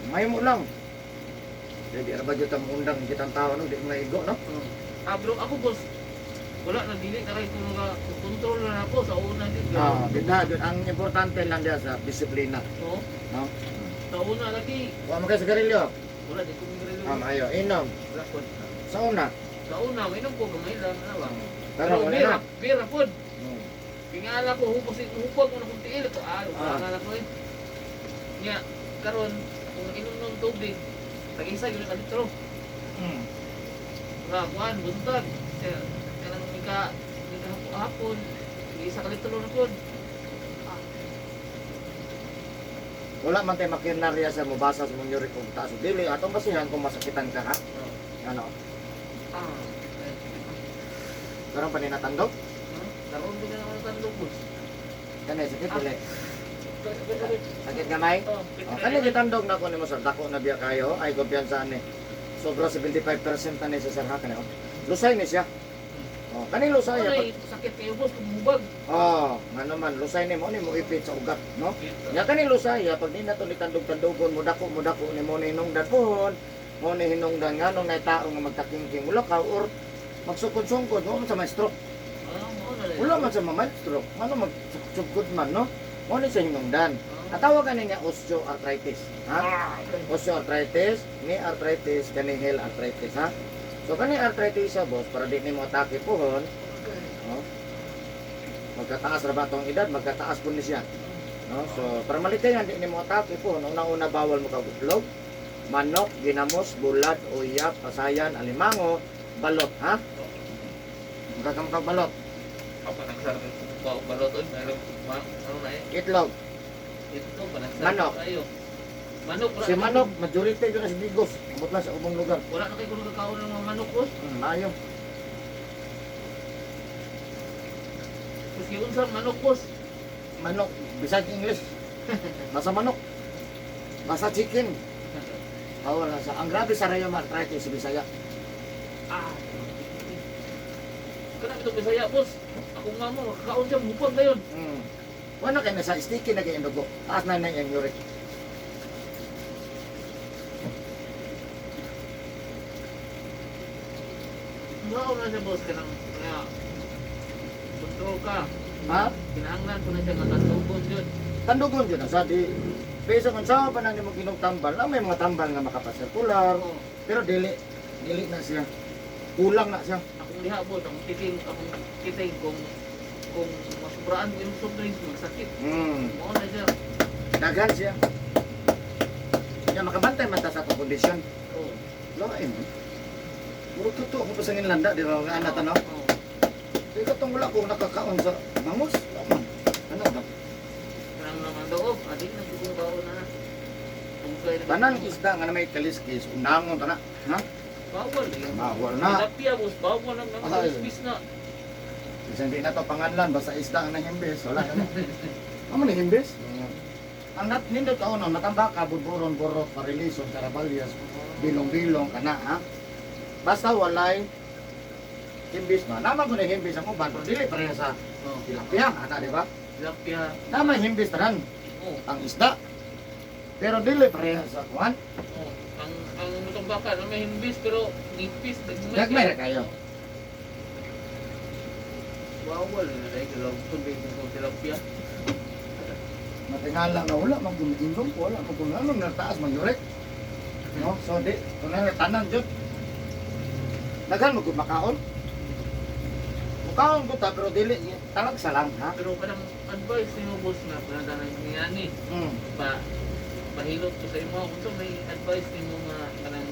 Speaker 1: May mo lang. Jadi ara ba jud ta undang kitang tao no, di mo naigo, no?
Speaker 2: Bro, ako boss, wala na dili na kayo mga control na ako sa una dito.
Speaker 1: Kita jud ang importante lang diya sa disiplina,
Speaker 2: Oo.
Speaker 1: no?
Speaker 2: Sa una lagi,
Speaker 1: Wa mo kay sigarilyo.
Speaker 2: wala di ko migrilyo.
Speaker 1: Ayo, inom.
Speaker 2: Wala po.
Speaker 1: Sa una.
Speaker 2: Sa una, mainom ko gamay lang, ano ba?
Speaker 1: Pero wala
Speaker 2: bira,
Speaker 1: na.
Speaker 2: bira po.
Speaker 1: Hmm.
Speaker 2: Tingala ko, hupag mo na kung tiil. Wala na po eh. Nga, karon kung inom ng tubig, tag-isa yun ang litro. Kuan, buntag. Kanang mika hapon, isa ka litro na po.
Speaker 1: Wala man tay makinarya sa mubasa sa mong uric kung taas o dili atong basihan kung masakitan ka ha. Ano? Karon pa ni natandog?
Speaker 2: Karon din na ang tandog boss.
Speaker 1: Kani sakit dili. Sakit gamay? Kani gitandog na ko nimo sir, dako na biya kayo, ay kumpiyansa ni. Sobra 75% na ni sa sir ha kani. Lusay ni siya. Kani lusay ya.
Speaker 2: Ay, sakit kayo boss, kumubag.
Speaker 1: Nga naman lusay ni mo ipit sa ugat, no? Ya kani lusay ya pag di na to nitandog-tandogon mo dako ni mo ni hinungdan pohon, mo ni hinungdan nga nung nay tao nga magtakingking ulakaw or magsukod-sungkod mo sa may stroke. Wala man sa may stroke, ano magsukod man, no? Mo ni sa hinungdan. At tawag kani niya osteoarthritis, ha? Osteoarthritis, ni arthritis kani heel arthritis, ha? So kani arthritis sa boss para di nimo atake pohon, no? Magkataas ra ba tong edad, magkataas pud ni siya. No? So para malitayan di nimo atake pohon, una-una bawal mo kag utlog, manok, ginamos, bulad, uyap, pasayan, alimango, balot, ha? Magkakam kag balot,
Speaker 2: Apa nagsarap ko baloton, ano na eh?
Speaker 1: itlog.
Speaker 2: Ito panagsarap
Speaker 1: Manok.
Speaker 2: tayo. Manok wala
Speaker 1: Si
Speaker 2: na-
Speaker 1: manok majority jud sa bigos, abot lang sa ubang lugar.
Speaker 2: Wala na kayo kung kakaon ng mga manok boss.
Speaker 1: Ayo.
Speaker 2: Kasi unsa manok boss.
Speaker 1: Manok, bisag English. Basta manok. Basta chicken. Wala sa. Ang grabe sa rayo arthritis sa Bisaya.
Speaker 2: Kana ito Bisaya boss. Ako nga mo kakaon siya mupag na yun.
Speaker 1: Wala kay nasa sticky na kay dugo. Taas na na yung uric.
Speaker 2: Mao na siya boss kanang kaya control ka.
Speaker 1: Ha?
Speaker 2: Kinahanglan ko na siya nga tandugon yun.
Speaker 1: Tandugon yun sa di. Pesa kung saan pa nang di mo tambal, may mga tambal nga makapasirkular.
Speaker 2: Oo.
Speaker 1: Pero dili na siya. Kulang na siya.
Speaker 2: Akong diha boss, akong kiting kung masubraan ko yung soft drinks magsakit. Mao na siya.
Speaker 1: Dagan siya. Kaya makabantay man ta sa atong kondisyon.
Speaker 2: Oo.
Speaker 1: Lain. Puro tuto ko pasangin landa, di ba? Nga anak ano?
Speaker 2: Oo.
Speaker 1: Di ka tong wala ko nakakaon sa mangos. Laman. Ano ba?
Speaker 2: Kanang naman daw, adik na siguro baon na. Tungkay na.
Speaker 1: Tanan isda nga na may kaliskis, undangon ta na. Ha?
Speaker 2: Bawal eh.
Speaker 1: Bawal na.
Speaker 2: Tilapia boss, bawal ang
Speaker 1: Ay.
Speaker 2: space na.
Speaker 1: Kasi hindi na to panganlan, basta isda ang nahimbis. Wala na. Ano nahimbis? Ang nindot ako no, natambaka, burburon, burot, parilison, karabalyas, bilong-bilong, kana ha? Basta walay himbis na. Naman ko na himbis ang uban, pero dili pareha sa
Speaker 2: Oh.
Speaker 1: tilapia, ana, di ba?
Speaker 2: Tilapia.
Speaker 1: Naman himbis tanan
Speaker 2: Oh.
Speaker 1: ang isda. Pero dili pareha sa kuhan.
Speaker 2: Oh. Ang lutong baka na may himbis pero nipis
Speaker 1: Dagmay ra kayo.
Speaker 2: Bawal na dahil galaw tubig ng tilapia.
Speaker 1: Matingala na wala magkumitingkong, wala magkumitingkong, nataas magyurek. No? So di, kung na tanan jud. Daghan mo gud makaon. Mukaon ko ta, pero dili, talag sa lang, ha?
Speaker 2: Pero kanang advice ni mo boss na panadanay niya ni
Speaker 1: Hmm.
Speaker 2: pahilot ko sa imo unsa may advice nimo nga kanang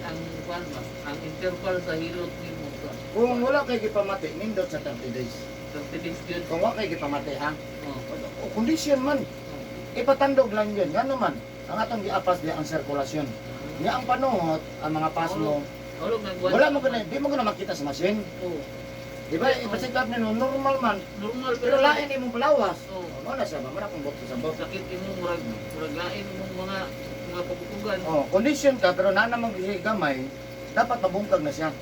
Speaker 2: ang kuan ba ang interval sa hilot nimo sa
Speaker 1: Kung wala kay gipamati, nindot sa 30 days.
Speaker 2: 30 days yun.
Speaker 1: Kung wala kay gipamati, ha?
Speaker 2: Oh.
Speaker 1: O, kondisyon man. Ipatandog lang yun. Nga naman, ang atong giapas di ang sirkulasyon. Nga ang panuhot, ang mga pas mo,
Speaker 2: Olog nagwan.
Speaker 1: wala mo gana, di mo gana makita sa machine.
Speaker 2: Oh.
Speaker 1: Di ba, ipasikap nino, normal man.
Speaker 2: Normal
Speaker 1: Pero lain imong palawas.
Speaker 2: Oh.
Speaker 1: Ano na siya ba? Mana kung bukto sa bot.
Speaker 2: Sakit imo murag lain imong mga pabukugan.
Speaker 1: Oh, condition ka, pero na namang gamay, dapat mabungkag na siya.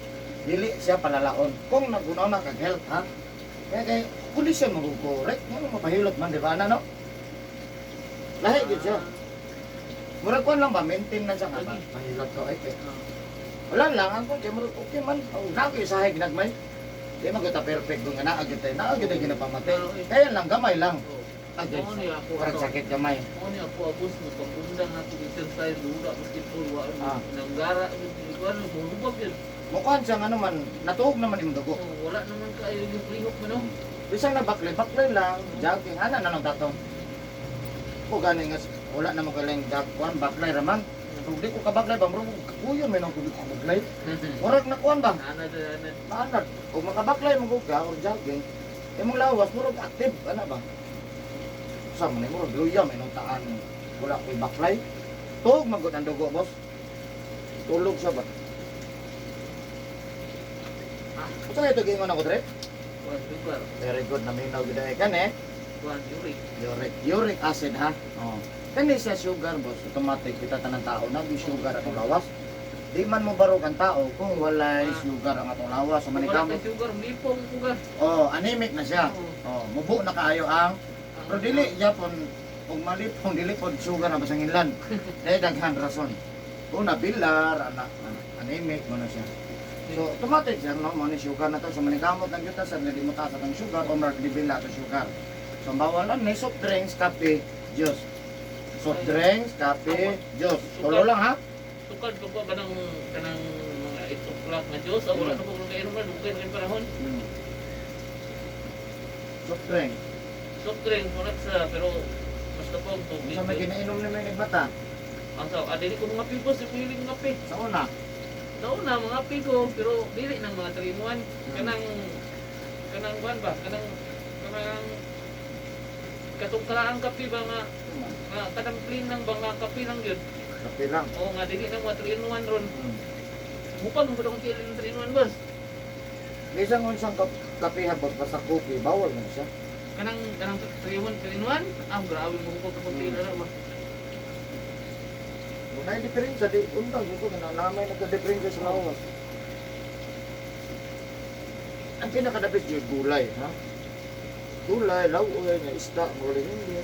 Speaker 1: Dili siya palalaon. Kung nagunaw na kag health, ha? Kaya condition mo correct. Ano mapahilot man, di ba? Ano, no? Lahi gid siya. Murag kuan lang ba, maintenance siya nga ba? Pahilot ko, ay, wala lang, ang kung murag okay man. Oh, naki sa hig nagmay. Di man kita perfect kung naagit tayo. Naagit tayo ginapamatay. Kaya lang, gamay lang. Agad,
Speaker 2: Mo ni ako
Speaker 1: parang sakit gamay.
Speaker 2: Mo ni ako abos mo pagundang ako exercise duda basketball wa
Speaker 1: Ah.
Speaker 2: nanggara kuan mo lubog yun.
Speaker 1: Mukhaan siya ano man, natuog naman yung dugo.
Speaker 2: Oh, wala naman kayo yung lihok mo no.
Speaker 1: Isang na baklay lang, jogging, ana na lang daton. O gani nga, wala na magaling dagkuan, baklay raman. Kung di ko kabaklay ba, murag kuyon may nang kulit ko baklay. Murag na kuan ba?
Speaker 2: Ana ana.
Speaker 1: Maanad, kung makabaklay mo ka or jogging, imong lawas, murag active, ana ba? Sa mo ni murag luya, may nang taan. Wala ko'y baklay. Tuog magod ang dugo, boss. Tulog siya ba? Kung saan ito gingon ako, Dre?
Speaker 2: Kuan sugar,
Speaker 1: Very good, naminaw gid ay kan eh.
Speaker 2: kuan uric.
Speaker 1: Uric acid ha. Oh. Kani siya sugar boss, automatic kita tanang tao nagi sugar atong lawas. Di man mo barog ang tao kung walay sugar ang atong lawas. So
Speaker 2: Wala
Speaker 1: manikamot.
Speaker 2: kay sugar, lipong sugar.
Speaker 1: Oh, anemic na siya. Oh, mubo na kaayo ang pero dili Japon ug malipong dili pod sugar na basang inland. Dahil daghan rason. Una bilar, anemic mo na siya. So automatic siya no mo ni sugar na to sa manikamot ang kita sa dili mo taas ang sugar o marag dibila to sugar. So bawalan ni soft drinks, kape, juice. Soft drinks, kape, juice. Tulo lang ha.
Speaker 2: Tukad ko pa kanang mga 8 o'clock na Diyos. Wala na po kung kainom na, dugay na yung panahon.
Speaker 1: Soft drink.
Speaker 2: Soft drink, muna sa, pero basta po ang tubig.
Speaker 1: Sa may ginainom na may nagbata.
Speaker 2: Ang sa, dili ko mga pipo, si piling mga pi.
Speaker 1: Sa una.
Speaker 2: Nauna, mga pi ko, pero dili ng mga 3-in-1. Kanang buwan ba? Kanang katungkalaan kapi ba nga kanang clean ng mga kapi lang yun.
Speaker 1: Kape lang.
Speaker 2: Oo nga, dili ng mga 3-in-1 ron. Mupag mo ba kung kilin ng 3-in-1 boss?
Speaker 1: Isang unsang kape habang basta kopi, bawal na siya.
Speaker 2: Kanang 3-in-1? Grabe mo ko kapag tila na ba?
Speaker 1: Kung may diferensya, di untang dito na namay nagka-diferensya sa lawas. Ang pinakadapit yung gulay, ha? Gulay, lauoy, na isda, muli hindi.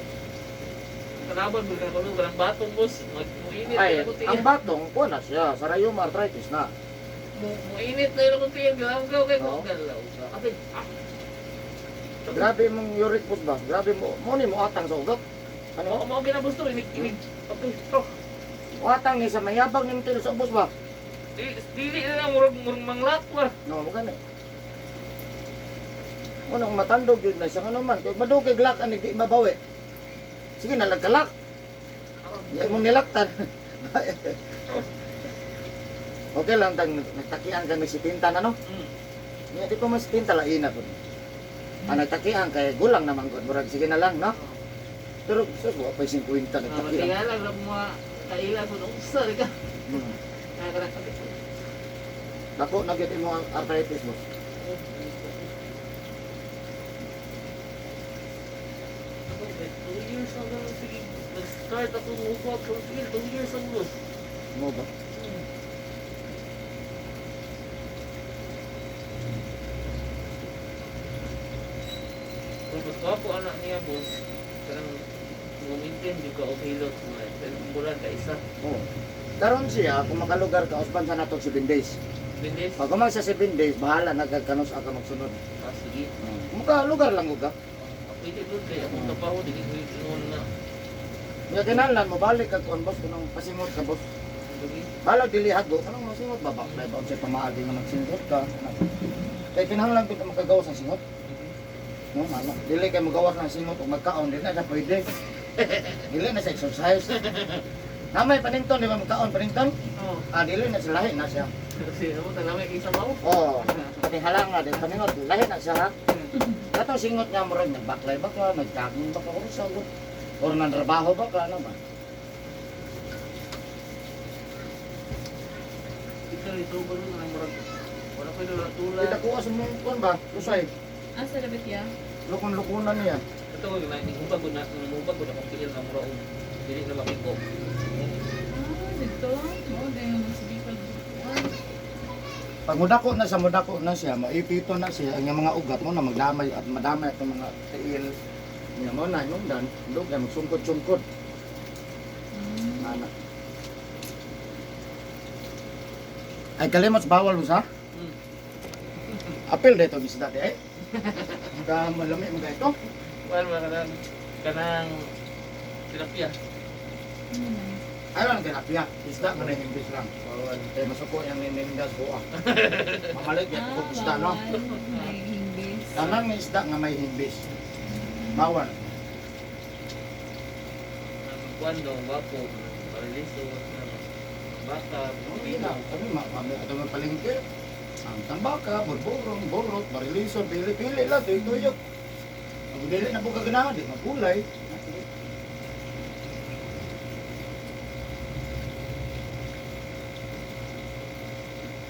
Speaker 2: Kalaban mo ka kanang batong boss. Muinit
Speaker 1: Ay,
Speaker 2: na ko tiyan.
Speaker 1: ang batong, kuha na siya. Sa rheuma arthritis na.
Speaker 2: Muinit na ko tiyan. Galaw kay ko
Speaker 1: Oo.
Speaker 2: galaw. Abi.
Speaker 1: Grabe mong uric pus ba? Grabe mo, ni mo atang sa ugat.
Speaker 2: Ano
Speaker 1: Ano?
Speaker 2: mo ginabos to inig. Okay, to.
Speaker 1: Atang ni sa mayabang ni mo tilo sa ubos ba?
Speaker 2: Dili na murag manglat ba.
Speaker 1: No, mo gani. Unang matandog yun na siya nga naman. Kaya madugay lak, ani di mabawi. Sige, nalagkalak. Yan mong nilaktan. Okay lang, nagtakian kami si Tintan, ano? Hindi di pa mas Tintan, laina po. Nagtakian, kaya gulang naman ko. Murag, sige na lang, no? Pero, sus, wala pa yung 50 nagtakian.
Speaker 2: Matigala lang mga kaila ko nung sir ka. Nakakarak kapit.
Speaker 1: Dako, nagiging mo ang arthritis mo.
Speaker 2: Ako, 2 years ago, sige, nag-start ako mukha ko, sige, 2 years ago.
Speaker 1: Mo ba?
Speaker 2: Kung gusto ako anak niya, boss, parang gumintin yung ka o hilot mo. Pero bulan ka isa.
Speaker 1: Oo. Karon siya, kung makalugar ka, uspan sa natong 7 days.
Speaker 2: Bindis?
Speaker 1: Pag kumang sa 7 days, bahala, nagkakanos ka magsunod.
Speaker 2: Sige.
Speaker 1: Kung makalugar lang ka.
Speaker 2: Pwede doon kaya akong tapaho, hindi ko ingon na.
Speaker 1: Nga kinahanglan mo, balik ka kung boss, kung pasimot ka, boss.
Speaker 2: Gabi.
Speaker 1: Bala dili hago, kanang masimot ba? Bakla ba? Sa pamaagi nga magsintot ka. Kaya kinahanglan ko makagawas ng singot. No, ano, dili kay magawas ng singot o magkaon, dili na siya pwede. Dili na sa exercise. Namay panington, di ba magkaon panington?
Speaker 2: Oo.
Speaker 1: Dili na siya, lahi na siya.
Speaker 2: Kasi ano, talamay kay sabaw.
Speaker 1: Oo, pati halang na, di paningot, lahi na siya ha. Kato singot niya mo rin, nagbaklay ba ka, nagkagong ba ka, o sa or nandrabaho ba ka, ano ba?
Speaker 2: Ito ito ba rin ang murag. Wala pa yung tulad.
Speaker 1: Kita kuha sa mong kuwan ba, kusay,
Speaker 3: Asa dapat ya?
Speaker 1: lukon-lukunan niya.
Speaker 2: Ito ko yung naning ubag ko na kung kiil na mura o dili na makiko.
Speaker 3: Dito. Mo dahil magsibikal.
Speaker 1: Pag mudako na siya, maipito na siya, ang mga ugat mo na magdamay at madamay at mga tiil. Nga mo na, yung dan, doon kaya magsungkod-sungkod. Mana. Ay kalimot bawal mo sa? Apil dito isda di ay. Mga malami mo dito.
Speaker 2: Well, kanang tilapia.
Speaker 1: Ayun ang tilapia. Isda mo na himbis lang. Kaya masuko yung ninindas buwa. Mamalik yan kung isda no.
Speaker 3: May himbis.
Speaker 1: Tanang nga isda nga may himbis. Bawal.
Speaker 2: Kuando, wapo, paraliso, baka,
Speaker 1: Hindi na. Kami ito may palengke. Ang tambaka, burburong, burot, barilison, pili-pili lang. Tuyok-tuyok. Ang dili na po kaganahan. Di magkulay.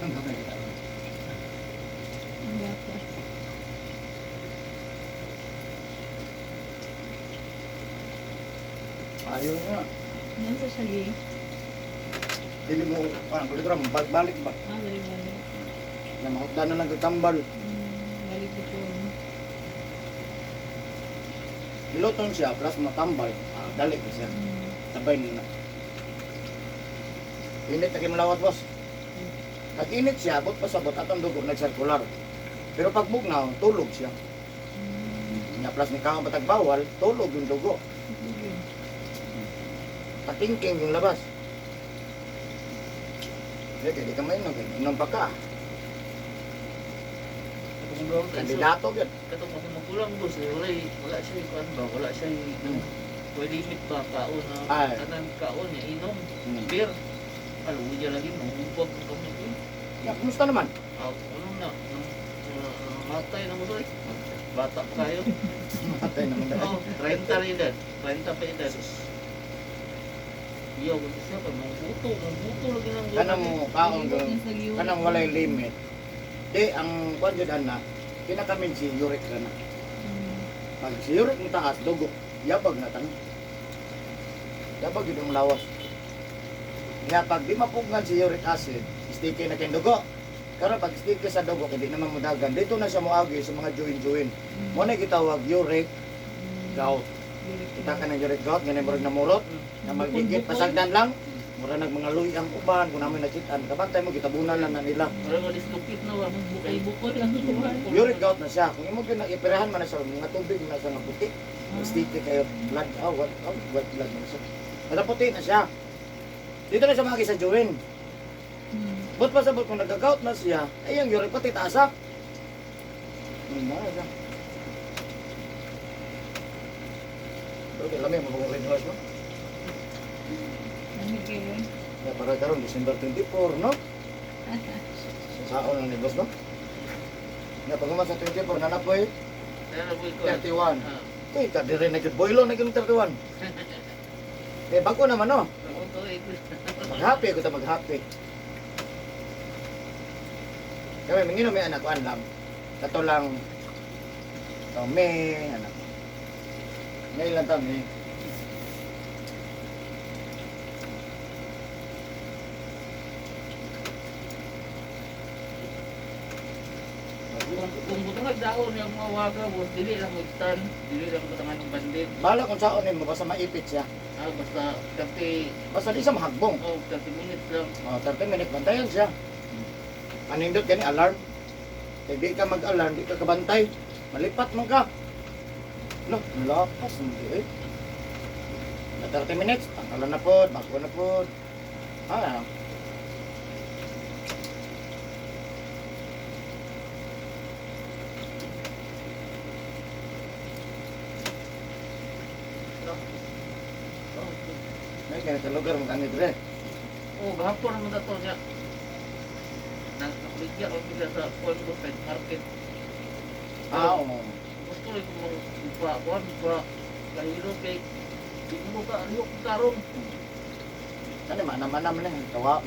Speaker 1: Ang gamay kita.
Speaker 3: Ang gato.
Speaker 1: Ayaw nga.
Speaker 3: Yan sa siyagi.
Speaker 1: Dili mo, parang kulit ram, balik ba?
Speaker 3: Balik.
Speaker 1: Na mahutdan na lang tambal.
Speaker 3: Balik dito.
Speaker 1: Niluton siya, plus matambal. Dali ko siya. Sabay na. Init na kayo malawat, boss. Pag init siya, abot pa sabot at ang dugo nag-circular. Pero pag bugnaw, tulog siya. Nga plus ni kang patag bawal, tulog yung dugo. Tatingking yung labas. Di ka mainom, inom pa ka. Kandidato yun.
Speaker 2: Katong ako magulang boss, wala siya kuan ba, wala siya pwede limit pa kaon na
Speaker 1: Ay.
Speaker 2: kanan kaon niya inom.
Speaker 1: Hmm.
Speaker 2: Beer. Aluya lagi mahubog ko kami ko.
Speaker 1: Ya, kumusta naman?
Speaker 2: Ano na? Matay na mo sorry. Bata pa kayo.
Speaker 1: Matay naman dahil.
Speaker 2: Oh, 30 rin edad. 30 pa edad. Iyo, kung siya pa, mangbuto lagi ng
Speaker 1: Kanang mo, kaon ko, kanang walay limit. Di, ang kwan yun na, kinakamin si uric ka na. Pag si uric mo taas, dugo, yabag na tanong. Yabag yun ang lawas. Kaya pag di mapugngan si uric acid, sticky na kayong dugo. Pero pag sticky sa dugo, hindi naman mudagan. Dito na siya muagi sa mga join-join. Muna kitawag uric gout. Kita ka ng uric gout, ganyan mo rin namurot. Na magigit, pasagdan lang. Mura nag mga luy ang uban, kung namin nakitaan. Kabantay mo, kitabunan lang na nila.
Speaker 2: Parang malislupit na wa.
Speaker 3: Bukay-bukod lang tuwan.
Speaker 1: Uric gout na siya. Kung imo ipirahan man na sa mga tubig na sa puti, sticky kayo blood, wet blood na siya. Kada puti na siya. Dito na siya mga sa join. But pa sabot kung nagka-gout na siya, ay yung uric pati taasa. Na siya. Okay, lamay mo kung red horse mo.
Speaker 3: Ano kayo?
Speaker 1: Ya para karon December 24, no? Sa saon na ni boss, no? Ya pag sa 24 na napoy
Speaker 2: Kaya na po ito.
Speaker 1: 31. Kay ka dire na gid boilo na gid 31. Eh bago naman no. Mag-happy ko ta mag-happy. Kaya mingino may anak ko lang. Kato lang May anak. Ngayon lang taon eh.
Speaker 2: Kung butangan daon yung mga waga, boss, dili lang mag-stand, dili lang butangan ng bandit.
Speaker 1: Bala kung saon mo basta maipit siya.
Speaker 2: Basta 30,
Speaker 1: Basta di sa mahagbong.
Speaker 2: 30 minutes lang.
Speaker 1: 30 minutes bantayan siya. Anindot gani alarm. Kaya di ka mag-alarm, di ka kabantay. Malipat mo ka. No, lakas hindi eh. Na 30 minutes, tanggalan na po, bago na po. Ah,
Speaker 2: ka. Oh,
Speaker 1: May kaya sa lugar mo kani dire.
Speaker 2: oh, gahapon naman na to niya. Nakabigyan ako sila sa Puerto Pet Market.
Speaker 1: Oo.
Speaker 2: Gusto rin kung pa kahilo kay di mo ka aliyok karon.
Speaker 1: Kani mana-mana man eh, kawa.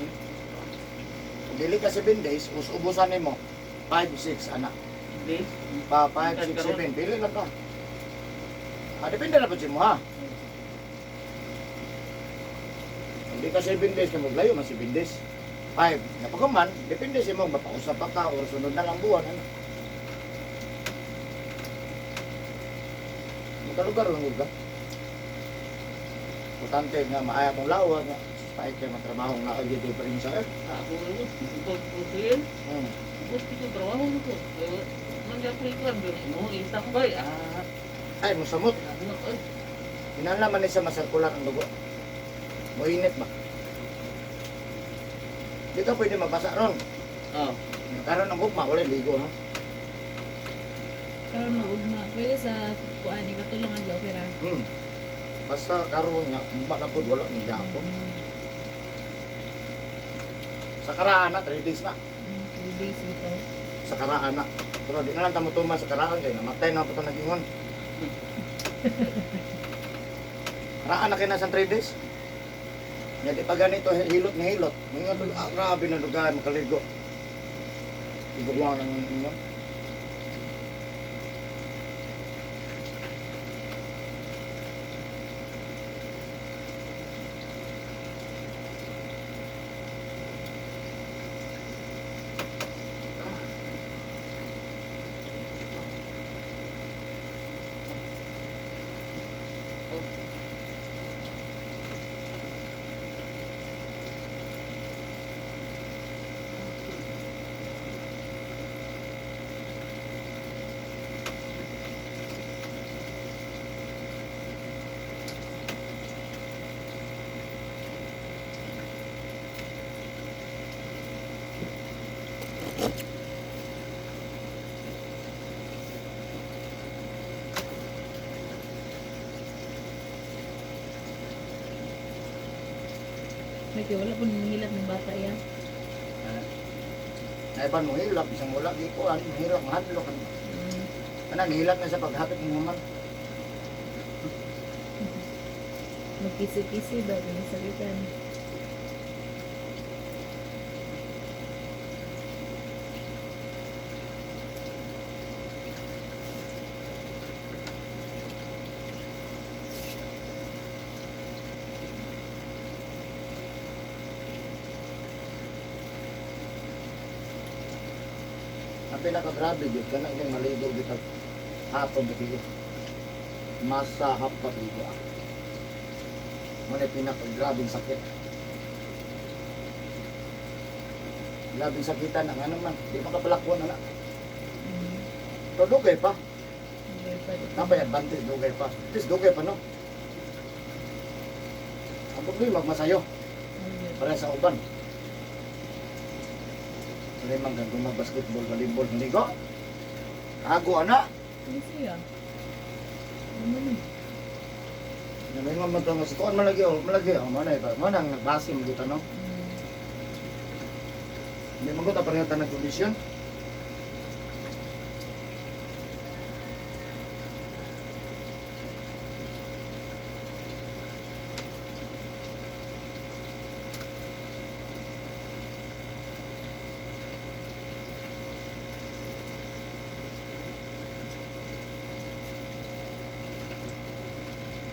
Speaker 1: Dili ka 7 days, ubusan nimo 5 6 anak.
Speaker 2: Please.
Speaker 1: Pa 5 6 7 pili lang ka. Depende na po si mo ha. Hindi ka 7 days ka maglayo, mas 7 days. 5. Napakaman, depende sa mo, mapausap pa ka o sunod na lang buwan. Ano? Magkalugar lang ka. Importante nga, maaya mong lawa nga. Kahit kayo matrabaho nga kayo dito pa rin sa earth.
Speaker 2: Ako rin, pagpusin. Gusto ko trabaho mo ko. Nandiyan ko iklan, mo itambay.
Speaker 1: Ay, musamot.
Speaker 2: Ay,
Speaker 1: Hinalaman niya sa masarkular ang dugo. Moinit ba? Di ka pwede magbasa ron.
Speaker 2: oh.
Speaker 1: Karon ang gugma, wala ligo, no?
Speaker 3: Karon na ugma. Pwede sa kuan ikatulungan di opera.
Speaker 1: Basta karon nga, baka po wala ng japo. Sa karaan na, 3 days na.
Speaker 3: 3 days ito.
Speaker 1: Sa karaan na. Pero di na lang tamutuman sa karaan kayo. Namatay na po ito nagingon. Karaan na kayo na sa 3 days. Hindi pa ganito, hilot na hilot. Mga ito, grabe na lugar, makaligo. Ibugwa ng inyo.
Speaker 3: May wala po nanghilat ng bata yan.
Speaker 1: Naiban mo hilap, isang wala, di ko, mahirap, mahadlo ka. Nihilap na sa paghapit ng naman.
Speaker 3: Magkisi-kisi daw, pinasakitan.
Speaker 1: Ang pinaka-grabe yun, ganang yung maligo dito. Hapon dito. Masahap pa dito. Muna pinaka-grabing sakit. Grabing sakitan ang ano man. Di makapalakwan na na. Pero dugay pa. Napay advantage, dugay pa. At least dugay pa, no? Ang problema, magmasayo. Para sa uban. Wala mang gagawin basketball, volleyball, hindi ko. Ako, anak.
Speaker 3: Ano siya? Ano ni?
Speaker 1: Namin nga magkang si Kuan malagi, manay ba? Manang nagbase mo dito, no? Hindi mo ko ta pareho ta ng kondisyon.